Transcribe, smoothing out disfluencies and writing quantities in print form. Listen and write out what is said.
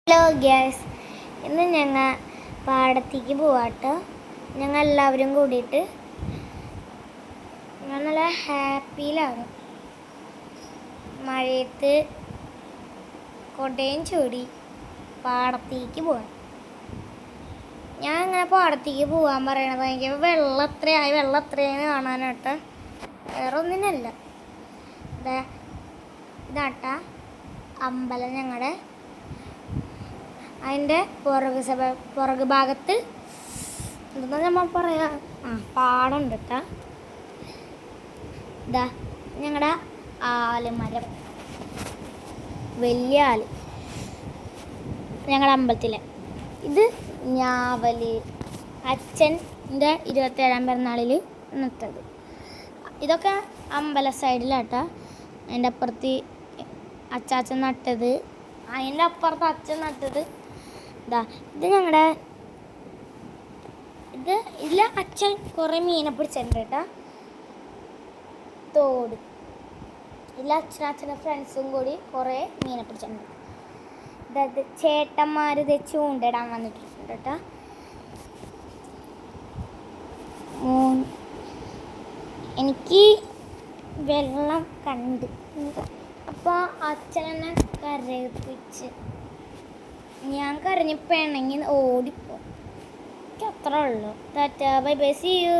Hello gas, ഇന്ന് ഞങ്ങൾ പാടത്തേക്ക് പോവാട്ടോ. ഞങ്ങൾ എല്ലാവരും കൂടിയിട്ട് ഞാൻ നല്ല ഹാപ്പിയിലാണ്. മഴയത്ത് കൊടയും ചൂടി പാടത്തേക്ക് പോവാണ്. ഞാൻ ഇങ്ങനെ പാടത്തേക്ക് പോകാൻ പറയണത് എനിക്ക് വെള്ളം എത്രയായി കാണാനാട്ടോ, വേറെ ഒന്നിനല്ല. ഇതാട്ടാ അമ്പലം. ഞങ്ങളുടെ അതിൻ്റെ പുറകു ഭാഗത്ത് എന്താ നമ്മൾ പറയാ, പാടമുണ്ട് കേട്ടോ. ഇതാ ഞങ്ങളുടെ ആൽമരം, വലിയ ആല് ഞങ്ങളുടെ അമ്പലത്തിലെ. ഇത് ഞാവല് അച്ഛൻ്റെ 27ാം പിറന്നാളിൽ നട്ടത്. ഇതൊക്കെ അമ്പല സൈഡിലാട്ടോ. അതിൻ്റെ അപ്പുറത്ത് അച്ചാച്ചൻ നട്ടത്, അതിൻ്റെ അപ്പുറത്ത് അച്ഛൻ നട്ടത്. ഇതിൽ അച്ഛൻ കുറേ മീനെ പിടിച്ചിട്ടുണ്ട് കേട്ടോ. തോട് ഇതിൽ അച്ഛൻ്റെ ഫ്രണ്ട്സും കൂടി കുറേ മീനെ പിടിച്ചിട്ടുണ്ട്. അതായത് ചേട്ടന്മാർ ഇത് ചൂണ്ടിടാൻ വന്നിട്ടുണ്ട് കേട്ടോ. എനിക്ക് വെള്ളം കണ്ട് അപ്പോൾ അച്ഛനെന്നെ കരയിപ്പിച്ച് ഞാൻ കരഞ്ഞ് പിണങ്ങി ഓടിപ്പോ. എനിക്ക് അത്രേ ഉള്ളൂ. Tata, bye bye, see U.